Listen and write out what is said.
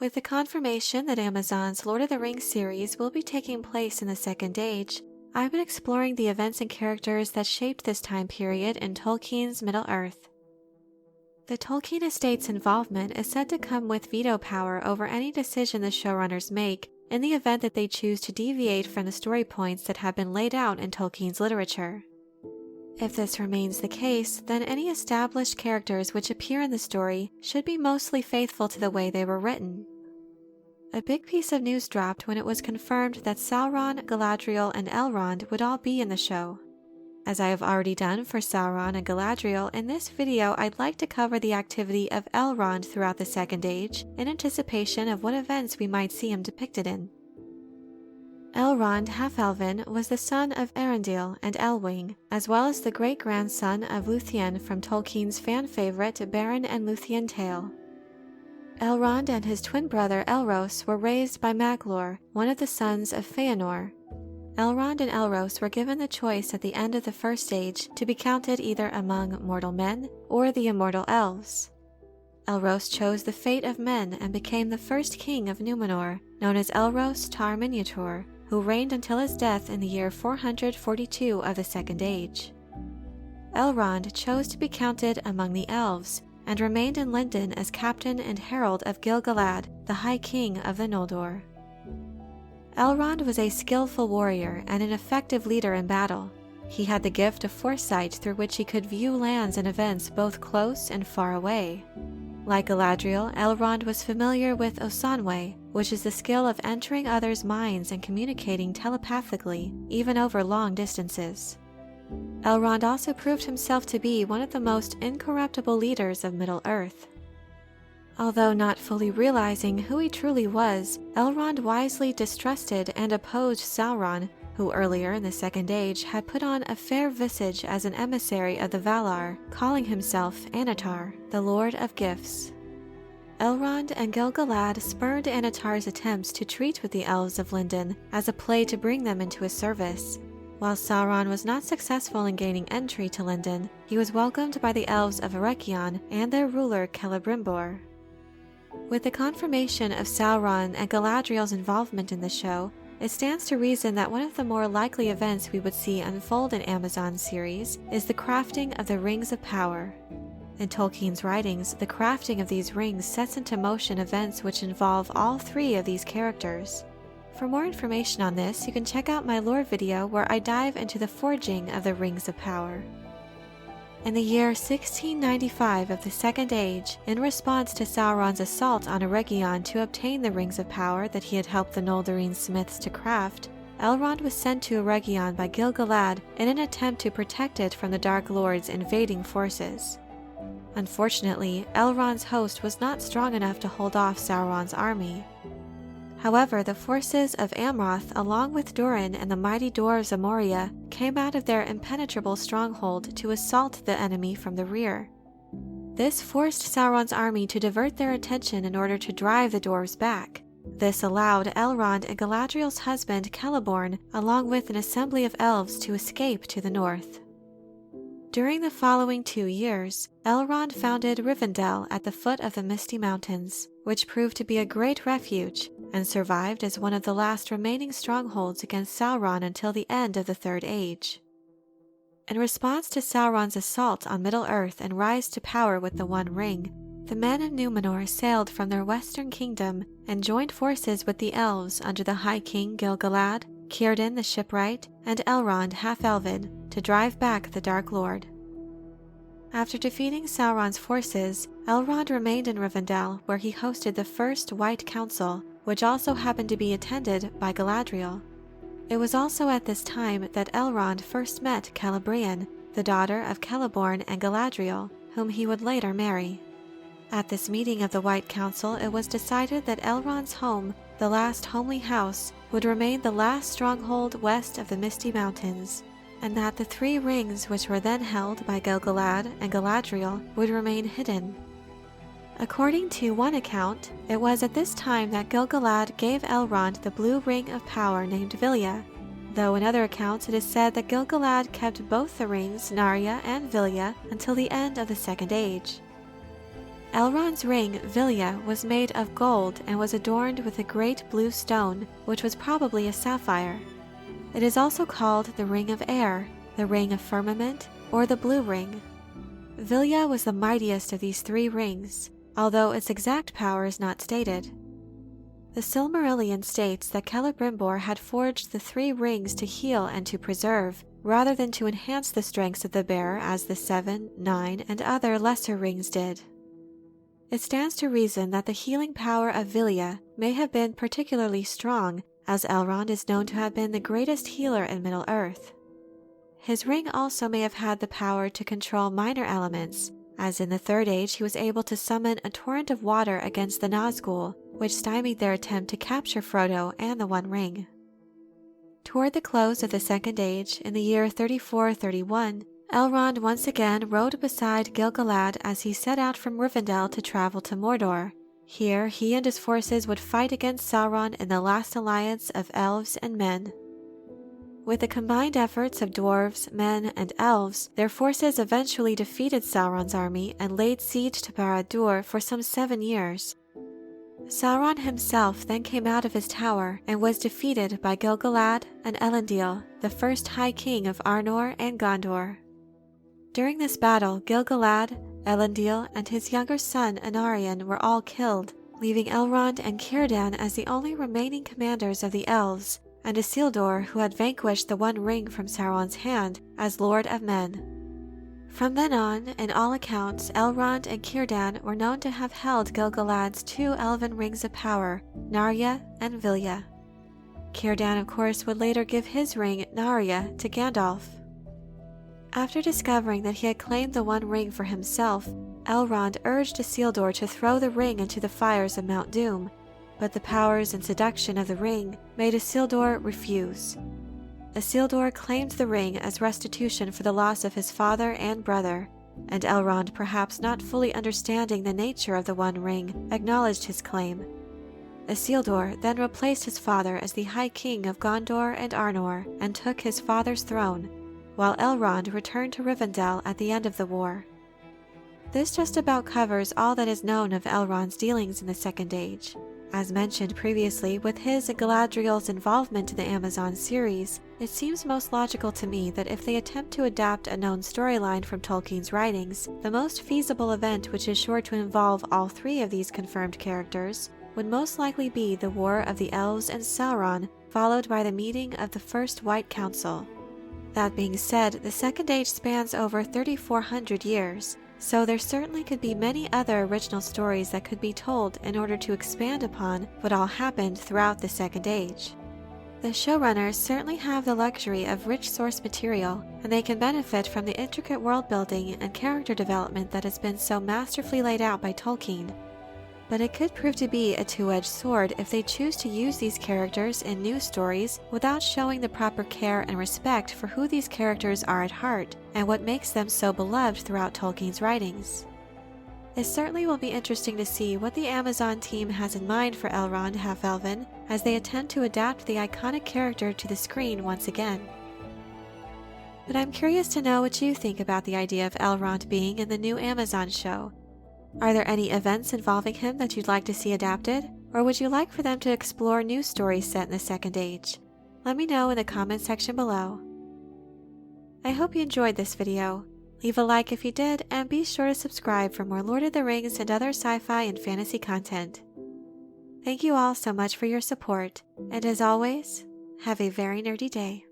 With the confirmation that Amazon's Lord of the Rings series will be taking place in the Second Age, I've been exploring the events and characters that shaped this time period in Tolkien's Middle-earth. The Tolkien estate's involvement is said to come with veto power over any decision the showrunners make in the event that they choose to deviate from the story points that have been laid out in Tolkien's literature. If this remains the case, then any established characters which appear in the story should be mostly faithful to the way they were written. A big piece of news dropped when it was confirmed that Sauron, Galadriel, and Elrond would all be in the show. As I have already done for Sauron and Galadriel, in this video I'd like to cover the activity of Elrond throughout the Second Age in anticipation of what events we might see him depicted in. Elrond, half-elven, was the son of Elendil and Elwing, as well as the great-grandson of Luthien from Tolkien's fan-favorite Beren and Luthien tale. Elrond and his twin brother Elros were raised by Maglor, one of the sons of Feanor. Elrond and Elros were given the choice at the end of the First Age to be counted either among mortal men or the immortal elves. Elros chose the fate of men and became the first king of Numenor, known as Elros Tar Miniatur, who reigned until his death in the year 442 of the Second Age. Elrond chose to be counted among the elves, and remained in Lindon as captain and herald of Gil-galad, the High King of the Noldor. Elrond was a skillful warrior and an effective leader in battle. He had the gift of foresight through which he could view lands and events both close and far away. Like Galadriel, Elrond was familiar with Osanwe, which is the skill of entering others' minds and communicating telepathically, even over long distances. Elrond also proved himself to be one of the most incorruptible leaders of Middle-earth. Although not fully realizing who he truly was, Elrond wisely distrusted and opposed Sauron, who earlier in the Second Age had put on a fair visage as an emissary of the Valar, calling himself Annatar, the Lord of Gifts. Elrond and Gil-galad spurned Annatar's attempts to treat with the elves of Lindon as a play to bring them into his service. While Sauron was not successful in gaining entry to Lindon, he was welcomed by the elves of Eregion and their ruler Celebrian. With the confirmation of Sauron and Galadriel's involvement in the show, it stands to reason that one of the more likely events we would see unfold in Amazon's series is the crafting of the Rings of Power. In Tolkien's writings, the crafting of these rings sets into motion events which involve all three of these characters. For more information on this, you can check out my lore video where I dive into the forging of the Rings of Power. In the year 1695 of the Second Age, in response to Sauron's assault on Eregion to obtain the Rings of Power that he had helped the Noldorine smiths to craft, Elrond was sent to Eregion by Gil-galad in an attempt to protect it from the Dark Lord's invading forces. Unfortunately, Elrond's host was not strong enough to hold off Sauron's army. However, the forces of Amroth, along with Durin and the mighty dwarves of Moria, came out of their impenetrable stronghold to assault the enemy from the rear. This forced Sauron's army to divert their attention in order to drive the dwarves back. This allowed Elrond and Galadriel's husband Celeborn, along with an assembly of elves, to escape to the north. During the following 2 years, Elrond founded Rivendell at the foot of the Misty Mountains, which proved to be a great refuge, and survived as one of the last remaining strongholds against Sauron until the end of the Third Age. In response to Sauron's assault on Middle-earth and rise to power with the One Ring, the men of Numenor sailed from their western kingdom and joined forces with the elves under the High King Gil-galad, Círdan the Shipwright, and Elrond half-elven to drive back the Dark Lord. After defeating Sauron's forces, Elrond remained in Rivendell, where he hosted the First White Council, which also happened to be attended by Galadriel. It was also at this time that Elrond first met Celebrian, the daughter of Celeborn and Galadriel, whom he would later marry. At this meeting of the White Council, it was decided that Elrond's home, the last homely house, would remain the last stronghold west of the Misty Mountains, and that the 3 rings which were then held by Gil-galad and Galadriel would remain hidden. According to one account, it was at this time that Gil-galad gave Elrond the blue ring of power named Vilya, though in other accounts it is said that Gil-galad kept both the rings, Narya and Vilya, until the end of the Second Age. Elrond's ring, Vilja, was made of gold and was adorned with a great blue stone, which was probably a sapphire. It is also called the Ring of Air, the Ring of Firmament, or the Blue Ring. Vilja was the mightiest of these 3 rings, although its exact power is not stated. The Silmarillion states that Celebrimbor had forged the 3 rings to heal and to preserve, rather than to enhance the strengths of the bearer as the 7, 9, and other lesser rings did. It stands to reason that the healing power of Vilja may have been particularly strong, as Elrond is known to have been the greatest healer in Middle-earth. His ring also may have had the power to control minor elements, as in the Third Age he was able to summon a torrent of water against the Nazgul, which stymied their attempt to capture Frodo and the One Ring. Toward the close of the Second Age, in the year 3431, Elrond once again rode beside Gil-galad as he set out from Rivendell to travel to Mordor. Here, he and his forces would fight against Sauron in the last alliance of elves and men. With the combined efforts of dwarves, men, and elves, their forces eventually defeated Sauron's army and laid siege to Barad-dûr for some 7 years. Sauron himself then came out of his tower and was defeated by Gil-galad and Elendil, the first High King of Arnor and Gondor. During this battle, Gil-galad, Elendil, and his younger son Anarion were all killed, leaving Elrond and Círdan as the only remaining commanders of the elves, and Isildur, who had vanquished the One Ring from Sauron's hand, as Lord of Men. From then on, in all accounts, Elrond and Círdan were known to have held Gil-galad's 2 elven rings of power, Narya and Vilja. Círdan, of course, would later give his ring, Narya, to Gandalf. After discovering that he had claimed the One Ring for himself, Elrond urged Isildur to throw the ring into the fires of Mount Doom, but the powers and seduction of the ring made Isildur refuse. Isildur claimed the ring as restitution for the loss of his father and brother, and Elrond, perhaps not fully understanding the nature of the One Ring, acknowledged his claim. Isildur then replaced his father as the High King of Gondor and Arnor and took his father's throne, while Elrond returned to Rivendell at the end of the war. This just about covers all that is known of Elrond's dealings in the Second Age. As mentioned previously, with his and Galadriel's involvement in the Amazon series, it seems most logical to me that if they attempt to adapt a known storyline from Tolkien's writings, the most feasible event, which is sure to involve all 3 of these confirmed characters, would most likely be the War of the Elves and Sauron, followed by the meeting of the First White Council. That being said, the Second Age spans over 3,400 years, so there certainly could be many other original stories that could be told in order to expand upon what all happened throughout the Second Age. The showrunners certainly have the luxury of rich source material, and they can benefit from the intricate world building and character development that has been so masterfully laid out by Tolkien. But it could prove to be a two-edged sword if they choose to use these characters in new stories without showing the proper care and respect for who these characters are at heart and what makes them so beloved throughout Tolkien's writings. It certainly will be interesting to see what the Amazon team has in mind for Elrond Half-Elven as they attempt to adapt the iconic character to the screen once again. But I'm curious to know what you think about the idea of Elrond being in the new Amazon show. Are there any events involving him that you'd like to see adapted, or would you like for them to explore new stories set in the Second Age? Let me know in the comment section below. I hope you enjoyed this video. Leave a like if you did, and be sure to subscribe for more Lord of the Rings and other sci-fi and fantasy content. Thank you all so much for your support, and as always, have a very nerdy day.